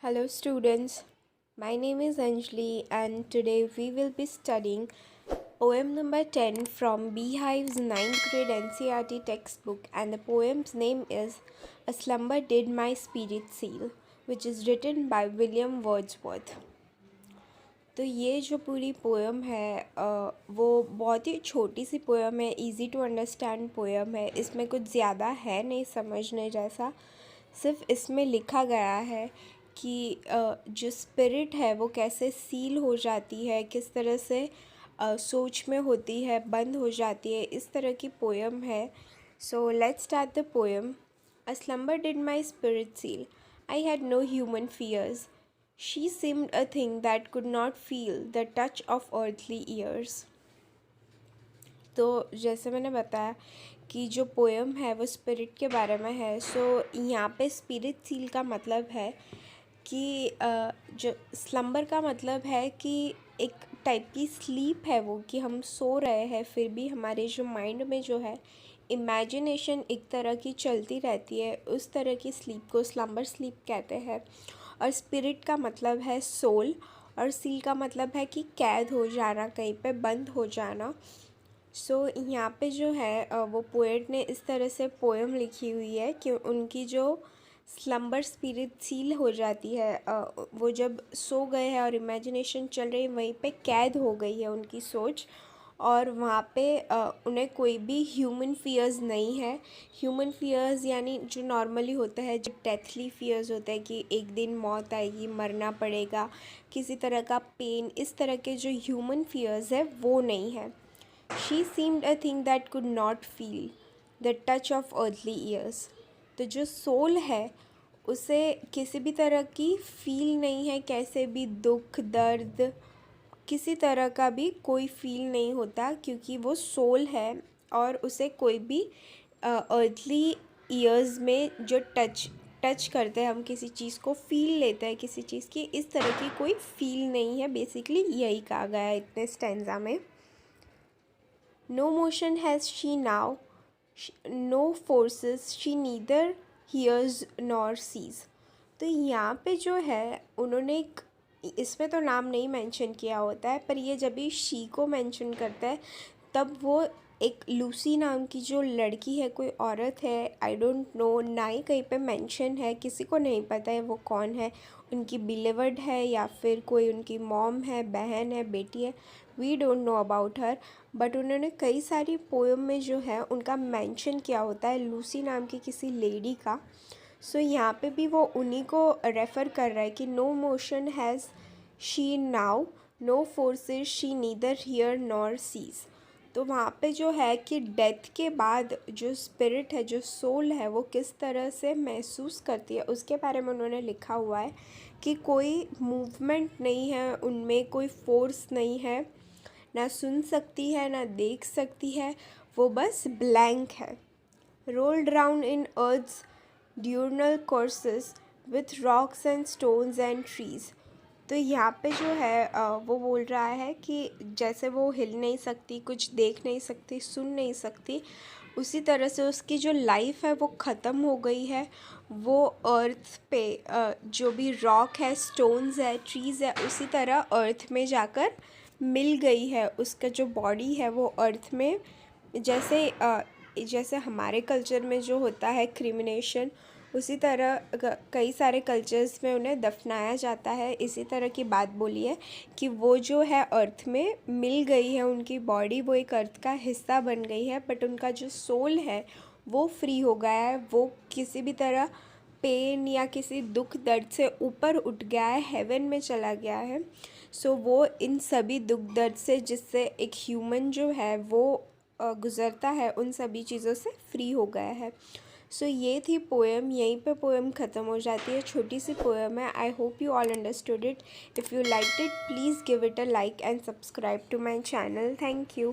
Hello students, my name is Anjali and today we will be studying poem number 10 from Beehive's 9th grade NCERT textbook, and the poem's name is A Slumber Did My Spirit Seal, which is written by William Wordsworth. तो ये जो पूरी poem है वो बहुत ही छोटी सी poem है, इजी टू अंडरस्टैंड पोएम है। इसमें कुछ ज़्यादा है नहीं समझने जैसा, सिर्फ इसमें लिखा गया है कि जो स्पिरिट है वो कैसे सील हो जाती है, किस तरह से सोच में होती है, बंद हो जाती है, इस तरह की पोएम है। So let's start the poem. A slumber did my spirit seal, I had no human fears, she seemed a thing that could not feel the touch of earthly ears। तो जैसे मैंने बताया कि जो पोएम है वो spirit के बारे में है। सो यहाँ पे स्पिरिट सील का मतलब है कि जो स्लम्बर का मतलब है कि एक टाइप की स्लीप है वो, कि हम सो रहे हैं फिर भी हमारे जो माइंड में जो है इमेजिनेशन एक तरह की चलती रहती है, उस तरह की स्लीप को स्लम्बर स्लीप कहते हैं। और स्पिरिट का मतलब है सोल, और सील का मतलब है कि कैद हो जाना, कहीं पे बंद हो जाना। सो यहाँ पे जो है वो पोएट ने इस तरह से पोएम लिखी हुई है कि उनकी जो स्लम्बर स्पिरिट सील हो जाती है, वो जब सो गए हैं और इमेजिनेशन चल रही है, वहीं पे कैद हो गई है उनकी सोच, और वहाँ पे उन्हें कोई भी ह्यूमन फियर्स नहीं है। ह्यूमन फियर्स यानी जो नॉर्मली होता है, जो डेथली फियर्स होते हैं कि एक दिन मौत आएगी, मरना पड़ेगा, किसी तरह का पेन, इस तरह के जो ह्यूमन फियर्स है वो नहीं है। She seemed a thing that could not feel the touch of earthly years. तो जो सोल है उसे किसी भी तरह की फील नहीं है, कैसे भी दुख दर्द किसी तरह का भी कोई फील नहीं होता, क्योंकि वो सोल है और उसे कोई भी अर्थली ईयर्स में जो टच करते हैं, हम किसी चीज़ को फील लेते हैं किसी चीज़ की, इस तरह की कोई फील नहीं है। बेसिकली यही कहा गया है इतने स्टैंजा में। No motion has she now, no forces she neither hears nor sees. तो यहाँ पे जो है उन्होंने एक, इसमें तो नाम नहीं मेंशन किया होता है, पर ये जब भी शी को मेंशन करता है तब वो एक लूसी नाम की जो लड़की है, कोई औरत है, आई डोंट नो, ना ही कहीं पे मेंशन है, किसी को नहीं पता है वो कौन है, उनकी बिलीवर्ड है या फिर कोई उनकी मॉम है, बहन है, बेटी है, we don't know about her. But उन्होंने कई सारी पोएम में जो है उनका मेंशन किया होता है लूसी नाम की किसी लेडी का। सो यहाँ पे भी वो उन्हीं को रेफ़र कर रहा है कि no motion has she now, no forces she neither hear nor sees. तो वहाँ पे जो है कि डेथ के बाद जो स्पिरिट है, जो सोल है, वो किस तरह से महसूस करती है उसके बारे में उन्होंने लिखा हुआ है कि कोई मूवमेंट नहीं है उनमें, कोई फोर्स नहीं है, ना सुन सकती है ना देख सकती है, वो बस ब्लैंक है। Rolled round in earth diurnal courses with rocks and stones and trees। तो यहाँ पे जो है वो बोल रहा है कि जैसे वो हिल नहीं सकती, कुछ देख नहीं सकती, सुन नहीं सकती, उसी तरह से उसकी जो लाइफ है वो ख़त्म हो गई है। वो अर्थ पे जो भी रॉक है, स्टोन्स है, ट्रीज़ है, उसी तरह अर्थ में जाकर मिल गई है। उसका जो बॉडी है वो अर्थ में, जैसे हमारे कल्चर में जो होता है क्रिमिनेशन, उसी तरह कई सारे कल्चर्स में उन्हें दफनाया जाता है। इसी तरह की बात बोली है कि वो जो है अर्थ में मिल गई है, उनकी बॉडी वो एक अर्थ का हिस्सा बन गई है, बट उनका जो सोल है वो फ्री हो गया है, वो किसी भी तरह पेन या किसी दुख दर्द से ऊपर उठ गया है, हेवन में चला गया है। सो वो इन सभी दुख दर्द से, जिससे एक ह्यूमन जो है वो गुज़रता है, उन सभी चीज़ों से फ्री हो गया है। सो ये थी पोएम, यहीं पे पोएम ख़त्म हो जाती है, छोटी सी पोएम है। I hope you all understood it. If you liked it please give it a like and subscribe to my channel. Thank you.